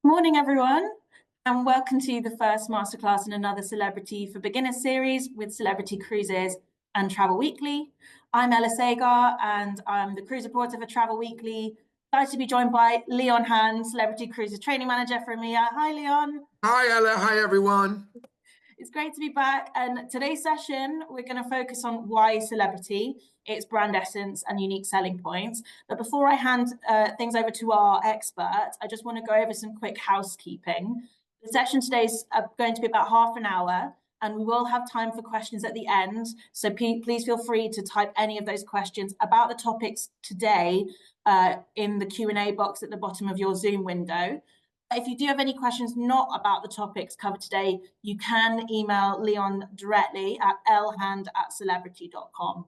Morning, everyone, and welcome to the first masterclass in another Celebrity for Beginners series with Celebrity Cruises and Travel Weekly. I'm Ella Sagar, and I'm the cruise reporter for Travel Weekly. Excited to be joined by Leon Hand, Celebrity Cruises Training Manager for EMEA. Hi, Leon. Hi, Ella. Hi, everyone. It's great to be back. And today's session, we're going to focus on why celebrity, its brand essence and unique selling points. But before I hand things over to our expert, I just want to go over some quick housekeeping. The session today is going to be about half an hour, and we will have time for questions at the end. So please feel free to type any of those questions about the topics today in the Q&A box at the bottom of your Zoom window. If you do have any questions not about the topics covered today, you can email Leon directly at lhand@celebrity.com.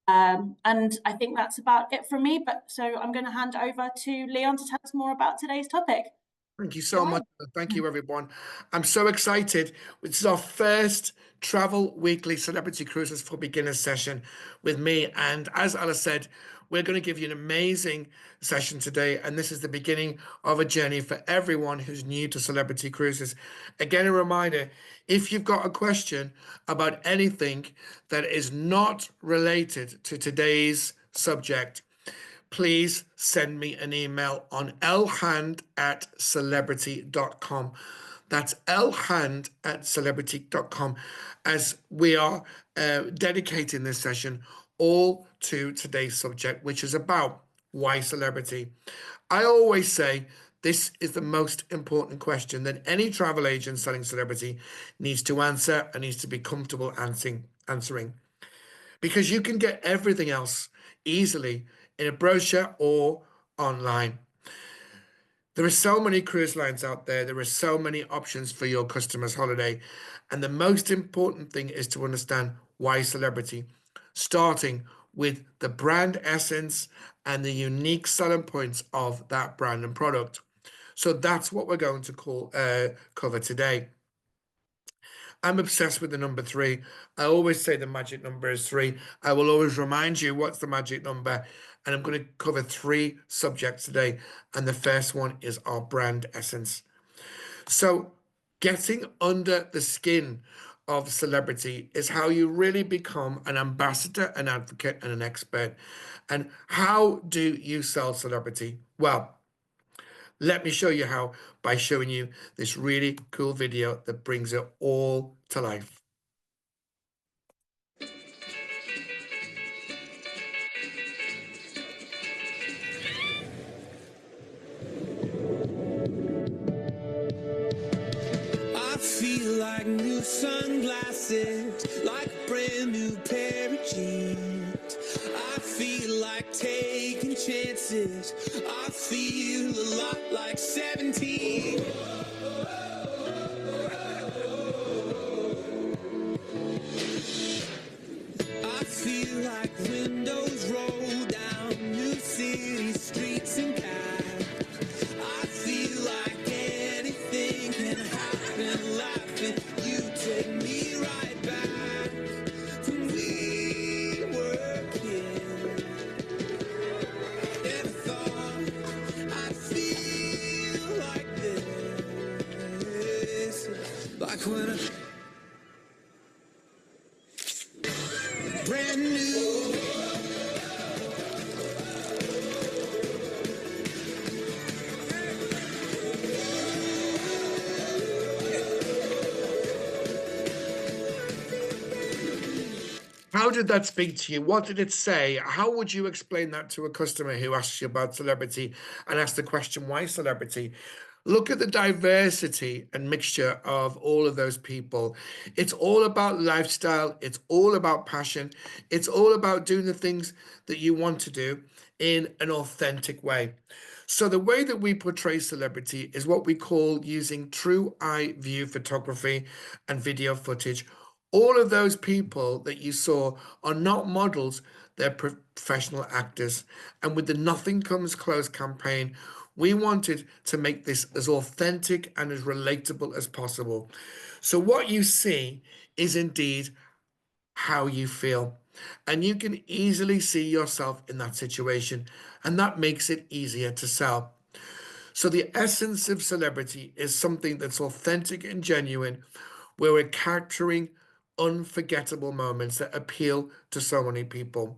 And I think that's about it from me. So I'm going to hand over to Leon to tell us more about today's topic. Thank you so much. Thank you, everyone. I'm so excited. This is our first Travel Weekly Celebrity Cruises for Beginners session with me. And as Ella said, we're going to give you an amazing session today. And this is the beginning of a journey for everyone who's new to Celebrity Cruises. Again, a reminder, if you've got a question about anything that is not related to today's subject, please send me an email on lhand@celebrity.com. That's lhand@celebrity.com, as we are dedicating this session all to today's subject, which is about why celebrity. I always say this is the most important question that any travel agent selling celebrity needs to answer and needs to be comfortable answering. Because you can get everything else easily in a brochure or online. There are so many cruise lines out there. There are so many options for your customer's holiday. And the most important thing is to understand why celebrity, starting with the brand essence and the unique selling points of that brand and product. So that's what we're going to cover today. I'm obsessed with the number 3. I always say the magic number is 3. I will always remind you what's the magic number. And I'm going to cover 3 subjects today. And the first one is our brand essence. So getting under the skin of celebrity is how you really become an ambassador, an advocate, and an expert. And how do you sell celebrity? Well, let me show you how by showing you this really cool video that brings it all to life. I feel like new sunglasses, like a brand new pair of jeans. I feel like taking chances. I feel a lot like 17. I feel like windows roll down new city streets and cabs. I feel like anything can happen, laughing. You take me right back to when we were kids. Never thought I'd feel like this, like when I brand new. How did that speak to you? What did it say? How would you explain that to a customer who asks you about celebrity and asks the question, why celebrity? Look at the diversity and mixture of all of those people. It's all about lifestyle. It's all about passion. It's all about doing the things that you want to do in an authentic way. So the way that we portray celebrity is what we call using true eye view photography and video footage. All of those people that you saw are not models, they're professional actors. And with the Nothing Comes Close campaign, we wanted to make this as authentic and as relatable as possible. So what you see is indeed how you feel. And you can easily see yourself in that situation. And that makes it easier to sell. So the essence of celebrity is something that's authentic and genuine, where we're capturing unforgettable moments that appeal to so many people.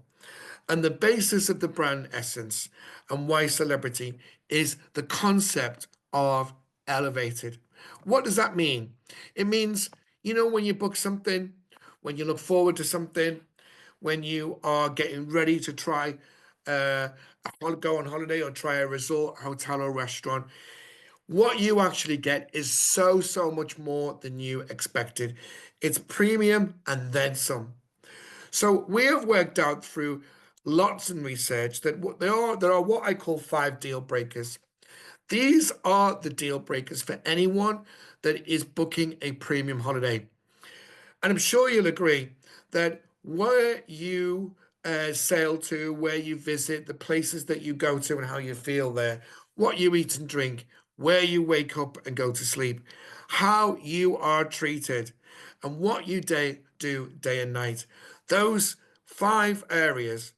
And the basis of the brand essence and why celebrity is the concept of elevated. What does that mean? It means, when you book something, when you look forward to something, when you are getting ready to try go on holiday or try a resort, hotel, or restaurant, what you actually get is so much more than you expected. It's premium and then some. So we have worked out through lots of research that there are what I call 5 deal breakers. These are the deal breakers for anyone that is booking a premium holiday. And I'm sure you'll agree that where you sail to, where you visit, the places that you go to and how you feel there, what you eat and drink, where you wake up and go to sleep, how you are treated, and what you do day and night. Those 5 areas,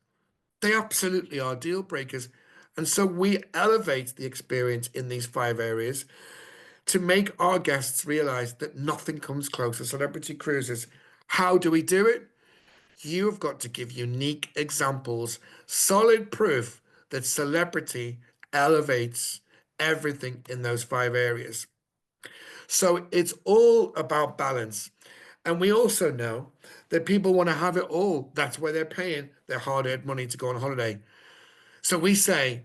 they absolutely are deal breakers. And so we elevate the experience in these 5 areas to make our guests realize that nothing comes close to Celebrity Cruises. How do we do it? You've got to give unique examples, solid proof that celebrity elevates everything in those 5 areas. So it's all about balance. And we also know that people want to have it all. That's why they're paying their hard-earned money to go on holiday. So we say,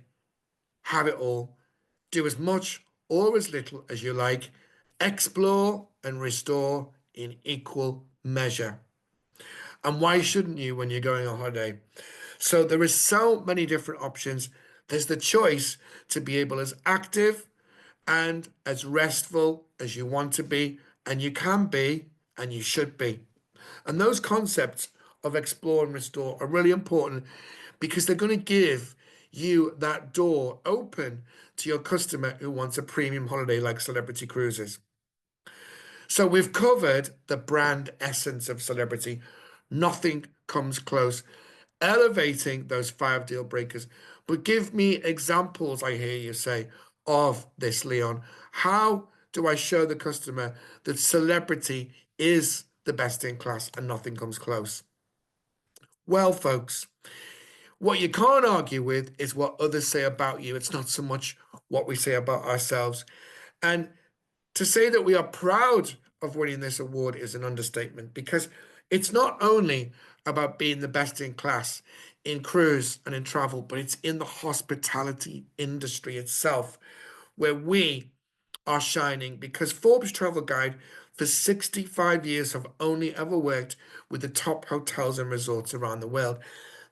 have it all. Do as much or as little as you like. Explore and restore in equal measure. And why shouldn't you when you're going on holiday? So there is so many different options. There's the choice to be able as active and as restful as you want to be, and you can be, and you should be. And those concepts of explore and restore are really important because they're going to give you that door open to your customer who wants a premium holiday like Celebrity Cruises. So we've covered the brand essence of celebrity. Nothing comes close. Elevating those 5 deal breakers. But give me examples, I hear you say, of this, Leon. How do I show the customer that celebrity is the best in class and nothing comes close? Well, folks, what you can't argue with is what others say about you. It's not so much what we say about ourselves. And to say that we are proud of winning this award is an understatement, because it's not only about being the best in class in cruise and in travel, but it's in the hospitality industry itself where we are shining, because Forbes Travel Guide for 65 years have only ever worked with the top hotels and resorts around the world.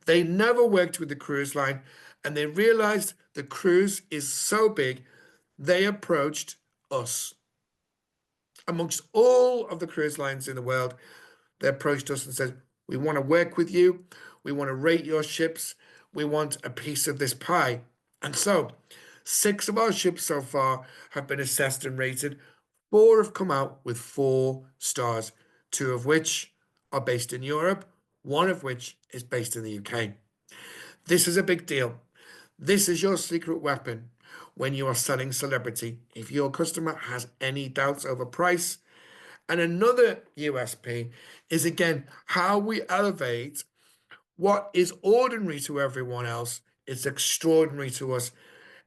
They never worked with the cruise line, and they realized the cruise is so big, they approached us. Amongst all of the cruise lines in the world, they approached us and said, we want to work with you. We want to rate your ships. We want a piece of this pie. And so 6 of our ships so far have been assessed and rated. 4 have come out with 4 stars, 2 of which are based in Europe, 1 of which is based in the UK. This is a big deal. This is your secret weapon when you are selling celebrity. If your customer has any doubts over price. And another USP is, again, how we elevate what is ordinary to everyone else. It's extraordinary to us.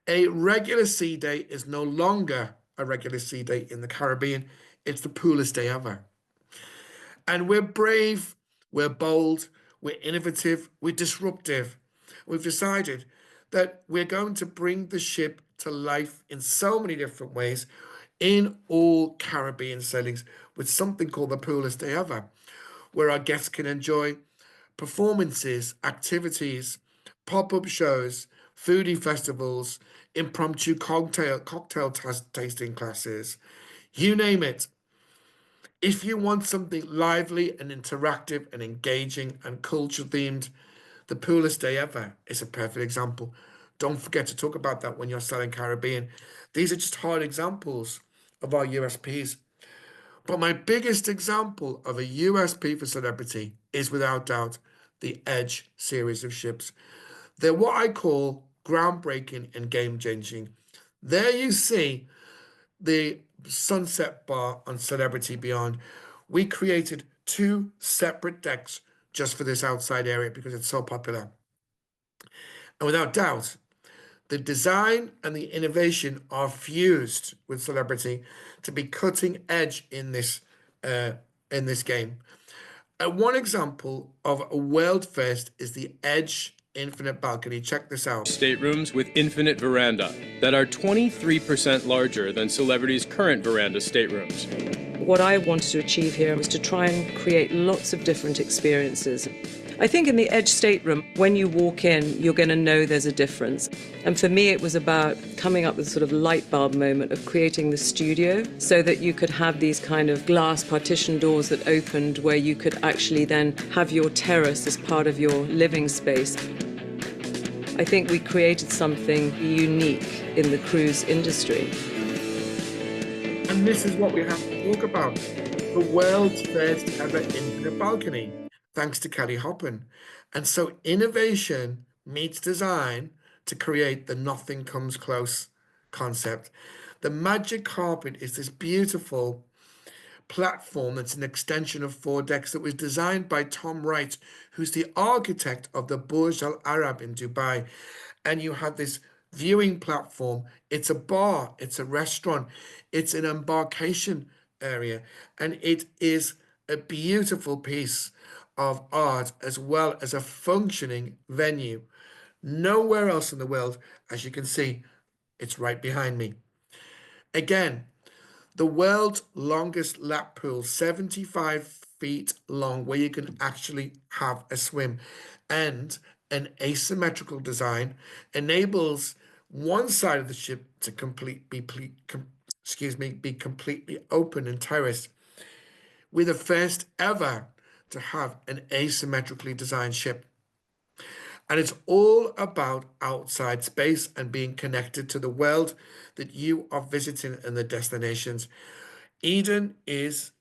A regular sea day is no longer a regular sea day in the Caribbean. It's the coolest day ever. And we're brave, we're bold, we're innovative, we're disruptive. We've decided that we're going to bring the ship to life in so many different ways in all Caribbean sailings with something called the coolest day ever, where our guests can enjoy performances, activities, pop-up shows, foodie festivals, impromptu cocktail tasting classes, you name it. If you want something lively and interactive and engaging and culture themed, the coolest day ever is a perfect example. Don't forget to talk about that when you're selling Caribbean. These are just hard examples of our USPs. But my biggest example of a USP for celebrity is without doubt the Edge series of ships. They're what I call groundbreaking and game-changing. There you see the sunset bar on Celebrity Beyond. We created 2 separate decks just for this outside area because it's so popular. And without doubt, the design and the innovation are fused with Celebrity to be cutting edge in this game. One example of a world first is the Edge Infinite Balcony. Check this out. Staterooms with infinite veranda that are 23% larger than Celebrity's current veranda staterooms. What I wanted to achieve here was to try and create lots of different experiences. I think in the Edge stateroom, when you walk in, you're going to know there's a difference. And for me, it was about coming up with a sort of light bulb moment of creating the studio so that you could have these kind of glass partition doors that opened where you could actually then have your terrace as part of your living space. I think we created something unique in the cruise industry. And this is what we have to talk about. The world's first ever infinite balcony, thanks to Kelly Hoppen. And so innovation meets design to create the nothing comes close concept. The magic carpet is this beautiful platform that's an extension of 4 decks that was designed by Tom Wright, who's the architect of the Burj Al Arab in Dubai. And you have this viewing platform. It's a bar, it's a restaurant, it's an embarkation area, and it is a beautiful piece of art as well as a functioning venue. Nowhere else in the world, as you can see, it's right behind me. Again, the world's longest lap pool, 75 feet long, where you can actually have a swim, and an asymmetrical design enables one side of the ship to be completely open and terraced. We're the first ever to have an asymmetrically designed ship. And it's all about outside space and being connected to the world that you are visiting and the destinations. Eden is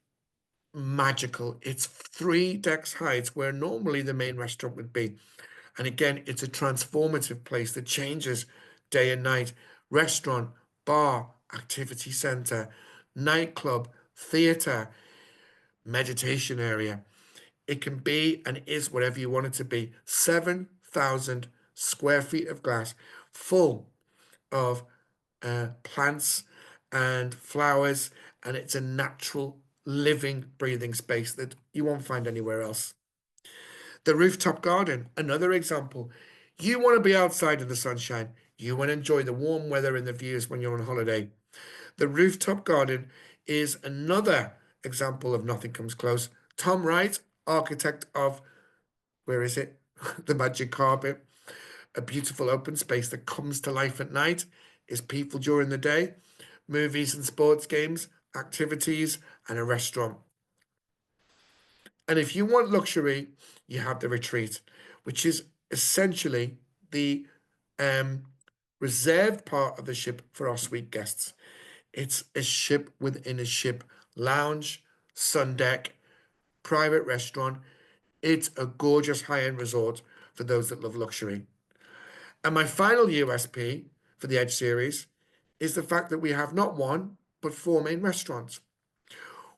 magical. It's 3 decks high. It's where normally the main restaurant would be. And again, it's a transformative place that changes day and night. Restaurant, bar, activity center, nightclub, theater, meditation area. It can be and is whatever you want it to be. 7,000 square feet of glass full of plants and flowers, and it's a natural living, breathing space that you won't find anywhere else. The rooftop garden, another example. You want to be outside in the sunshine. You want to enjoy the warm weather and the views when you're on holiday. The rooftop garden is another example of nothing comes close. Tom Wright, architect of, where is it? The magic carpet. A beautiful open space that comes to life at night, is people during the day, movies and sports games, activities, and a restaurant. And if you want luxury, you have the retreat, which is essentially the reserved part of the ship for our suite guests. It's a ship within a ship, lounge, sun deck, private restaurant. It's a gorgeous high-end resort for those that love luxury. And my final USP for the Edge series is the fact that we have not 1, but 4 main restaurants.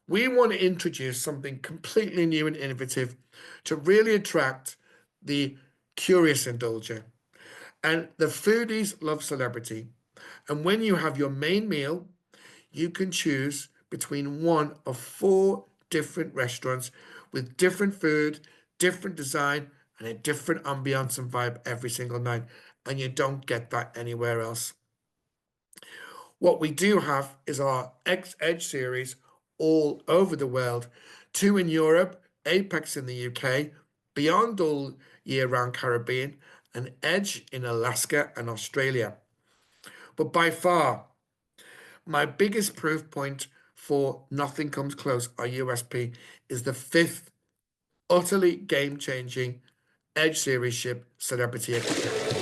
We want to introduce something completely new and innovative to really attract the curious indulger. And the foodies love Celebrity. And when you have your main meal, you can choose between one of 4 different restaurants with different food, different design, and a different ambiance and vibe every single night. And you don't get that anywhere else. What we do have is our Edge series all over the world. 2 in Europe, Apex in the UK, Beyond all year round Caribbean, and Edge in Alaska and Australia. But by far, my biggest proof point for nothing comes close, our USP, is the 5th utterly game-changing Edge series ship, Celebrity Experience.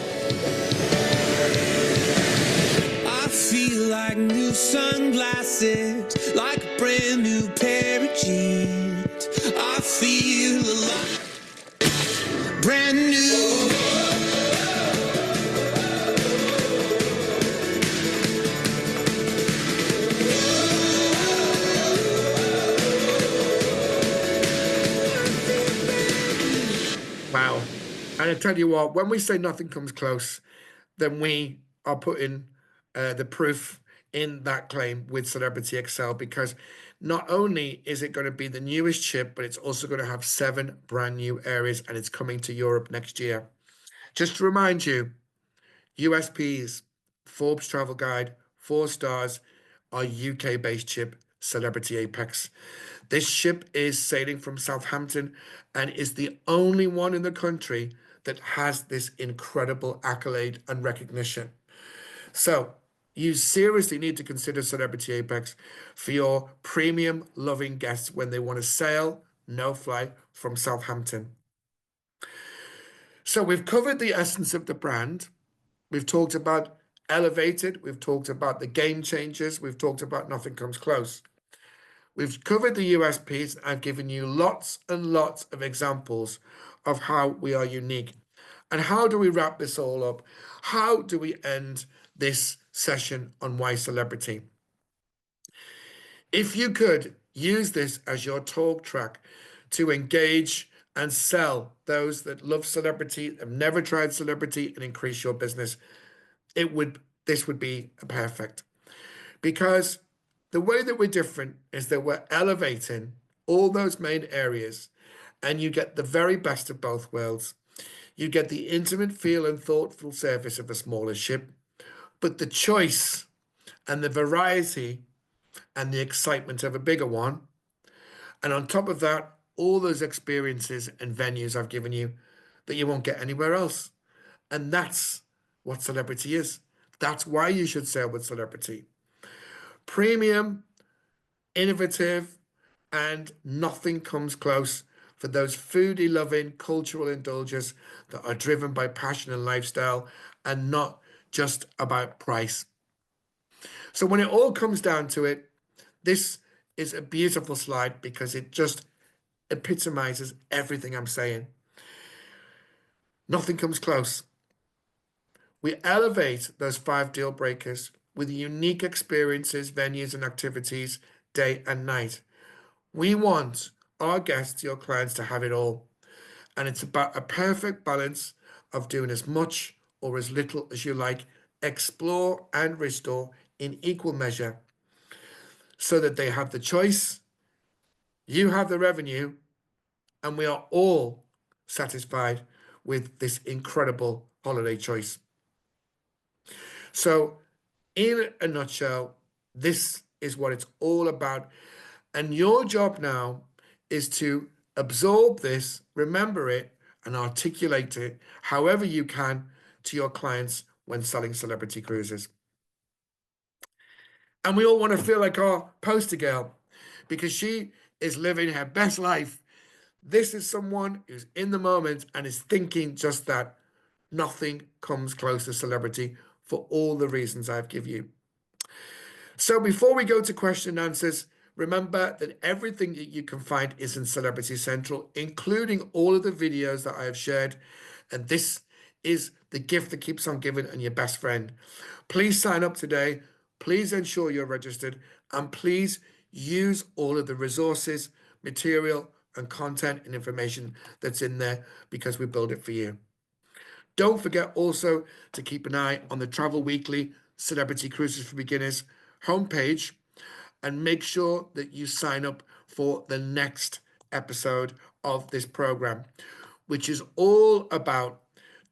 I feel like new sunglasses, like a brand new pair of jeans. I feel alive, brand new. And I tell you what, when we say nothing comes close, then we are putting the proof in that claim with Celebrity Excel, because not only is it going to be the newest chip, but it's also going to have 7 brand new areas, and it's coming to Europe next year. Just to remind you, USPs, Forbes Travel Guide, 4 stars, our UK-based chip, Celebrity Apex. This ship is sailing from Southampton and is the only one in the country that has this incredible accolade and recognition. So you seriously need to consider Celebrity Apex for your premium loving guests when they want to sail, no fly from Southampton. So we've covered the essence of the brand. We've talked about elevated. We've talked about the game changers. We've talked about nothing comes close. We've covered the USPs. I've given you lots and lots of examples of how we are unique. And how do we wrap this all up? How do we end this session on why celebrity? If you could use this as your talk track to engage and sell those that love celebrity, have never tried celebrity, and increase your business, this would be perfect. Because the way that we're different is that we're elevating all those main areas, and you get the very best of both worlds. You get the intimate feel and thoughtful service of a smaller ship, but the choice and the variety and the excitement of a bigger one. And on top of that, all those experiences and venues I've given you that you won't get anywhere else. And that's what celebrity is. That's why you should sail with Celebrity. Premium, innovative, and nothing comes close for those foodie-loving cultural indulgers that are driven by passion and lifestyle and not just about price. So when it all comes down to it, this is a beautiful slide because it just epitomizes everything I'm saying. Nothing comes close. We elevate those 5 deal breakers with unique experiences, venues, and activities day and night. We want our guests, your clients, to have it all. And it's about a perfect balance of doing as much or as little as you like. Explore and restore in equal measure so that they have the choice, you have the revenue, and we are all satisfied with this incredible holiday choice. So, in a nutshell, this is what it's all about. And your job now is to absorb this, remember it, and articulate it however you can to your clients when selling celebrity cruises. And we all want to feel like our poster girl because she is living her best life. This is someone who's in the moment and is thinking just that. Nothing comes close to celebrity for all the reasons I've given you. So before we go to question and answers, remember that everything that you can find is in Celebrity Central, including all of the videos that I have shared. And this is the gift that keeps on giving and your best friend. Please sign up today. Please ensure you're registered. And please use all of the resources, material, and content and information that's in there because we build it for you. Don't forget also to keep an eye on the Travel Weekly Celebrity Cruises for Beginners homepage and make sure that you sign up for the next episode of this program, which is all about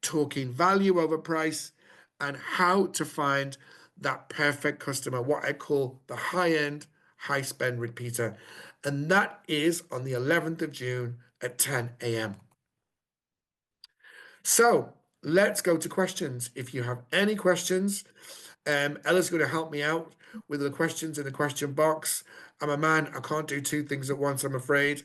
talking value over price and how to find that perfect customer, what I call the high-end, high-spend repeater. And that is on the 11th of June at 10 a.m. So let's go to questions. If you have any questions, Ella's going to help me out with the questions in the question box. I'm a man, I can't do 2 things at once, I'm afraid,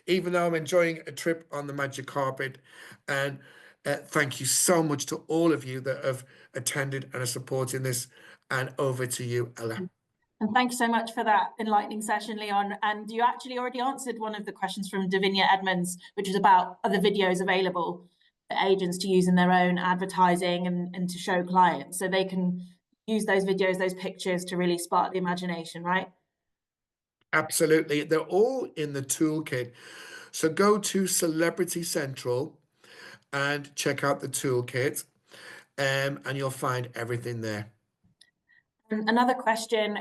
even though I'm enjoying a trip on the magic carpet. And thank you so much to all of you that have attended and are supporting this. And over to you, Ella. And thank you so much for that enlightening session, Leon. And you actually already answered one of the questions from Davinia Edmonds, which is about other videos available for agents to use in their own advertising and to show clients. So they can use those videos, those pictures to really spark the imagination, right? Absolutely. They're all in the toolkit. So go to Celebrity Central and check out the toolkit, and you'll find everything there. And another question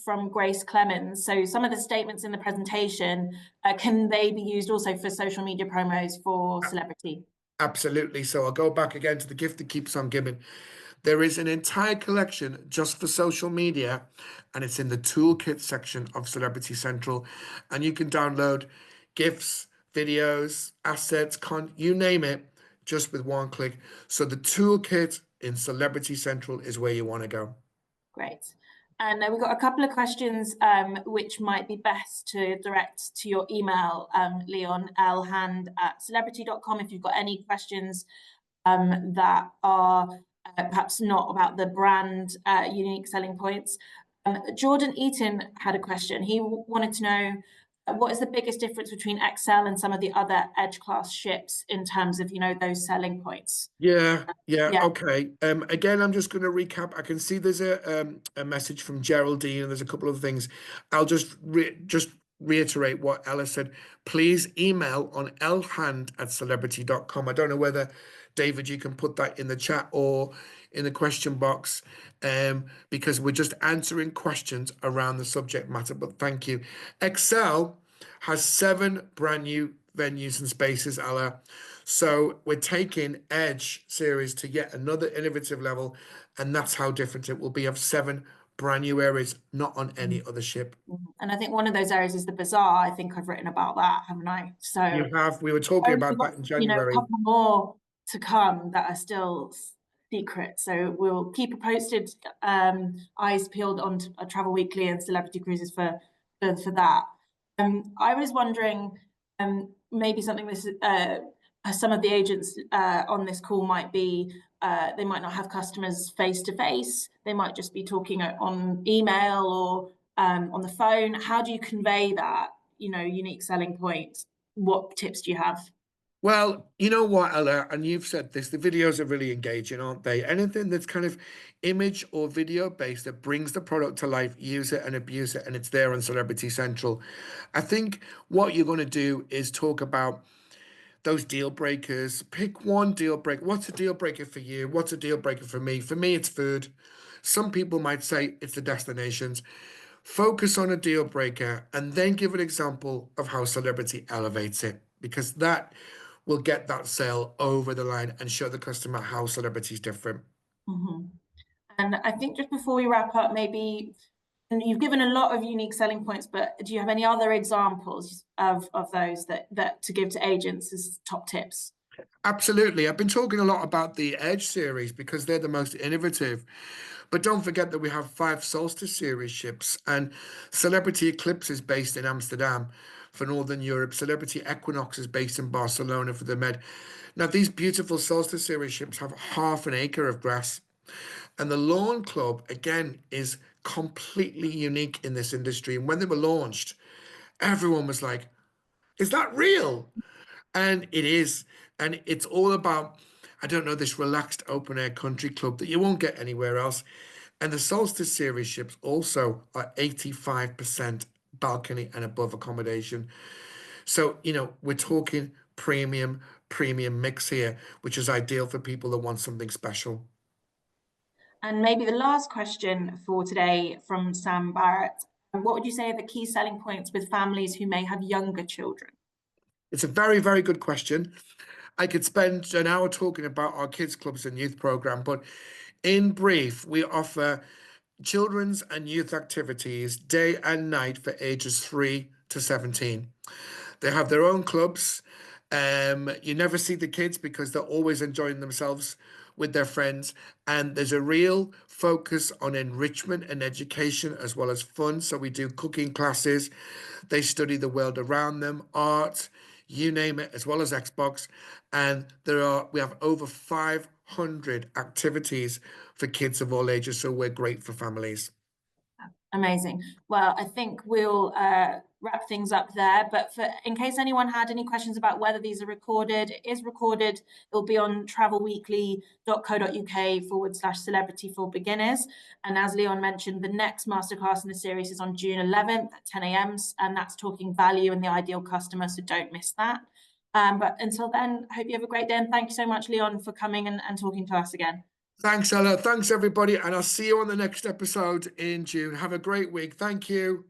from Grace Clemens. So some of the statements in the presentation, can they be used also for social media promos for celebrity? Absolutely. So I'll go back again to the gift that keeps on giving. There is an entire collection just for social media, and it's in the toolkit section of Celebrity Central. And you can download GIFs, videos, assets, you name it, just with one click. So the toolkit in Celebrity Central is where you want to go. Great. And we've got a couple of questions which might be best to direct to your email, Leon, lhand@celebrity.com, if you've got any questions that are perhaps not about the brand unique selling points. Jordan Eaton had a question. He wanted to know what is the biggest difference between XL and some of the other Edge class ships in terms of, those selling points? Yeah, Yeah. okay. Again, I'm just going to recap. I can see there's a message from Geraldine, and there's a couple of things. I'll just reiterate what Ella said. Please email on lhand@celebrity.com. I don't know whether, David, you can put that in the chat or in the question box, because we're just answering questions around the subject matter. But thank you. Excel has 7 brand new venues and spaces, Ella. So we're taking Edge series to yet another innovative level, and that's how different it will be. Of 7 brand new areas, not on any other ship. And I think one of those areas is the bazaar. I think I've written about that, haven't I? So You have. We were talking about we've got, that in January. a couple more to come that are still secret. So we'll keep you posted, eyes peeled on Travel Weekly and Celebrity Cruises for that. I was wondering, maybe something this some of the agents on this call might be, they might not have customers face to face. They might just be talking on email or on the phone. How do you convey that, unique selling point? What tips do you have? Well, you know what, Ella, and you've said this, the videos are really engaging, aren't they? Anything that's kind of image or video based that brings the product to life, use it and abuse it, and it's there on Celebrity Central. I think what you're going to do is talk about those deal breakers. Pick one deal breaker. What's a deal breaker for you? What's a deal breaker for me? For me, it's food. Some people might say it's the destinations. Focus on a deal breaker and then give an example of how Celebrity elevates it, because that will get that sale over the line and show the customer how Celebrity is different. Mm-hmm. And I think just before we wrap up, maybe, and you've given a lot of unique selling points, but do you have any other examples of those that to give to agents as top tips? Absolutely. I've been talking a lot about the Edge series because they're the most innovative. But don't forget that we have 5 Solstice series ships, and Celebrity Eclipse is based in Amsterdam for Northern Europe. Celebrity Equinox is based in Barcelona for the Med. Now, these beautiful Solstice series ships have half an acre of grass. And the Lawn Club, again, is completely unique in this industry. And when they were launched, everyone was like, is that real? And it is. And it's all about, I don't know, this relaxed open air country club that you won't get anywhere else. And the Solstice series ships also are 85% balcony and above accommodation. So, we're talking premium mix here, which is ideal for people that want something special. And maybe the last question for today from Sam Barrett. What would you say are the key selling points with families who may have younger children? It's a very, very good question. I could spend an hour talking about our kids clubs and youth program, but in brief, we offer children's and youth activities day and night for ages 3 to 17. They have their own clubs. You never see the kids because they're always enjoying themselves with their friends. And there's a real focus on enrichment and education as well as fun. So we do cooking classes. They study the world around them, art, you name it, as well as Xbox. And we have over 500 activities for kids of all ages. So we're great for families. Amazing. Well, I think we'll wrap things up there. But in case anyone had any questions about whether these are recorded, it is recorded. It'll be on travelweekly.co.uk/celebrity for beginners. And as Leon mentioned, the next masterclass in the series is on June 11th at 10 a.m. And that's talking value and the ideal customer. So don't miss that. But until then, I hope you have a great day, and thank you so much, Leon, for coming and talking to us again. Thanks, Ella. Thanks, everybody. And I'll see you on the next episode in June. Have a great week. Thank you.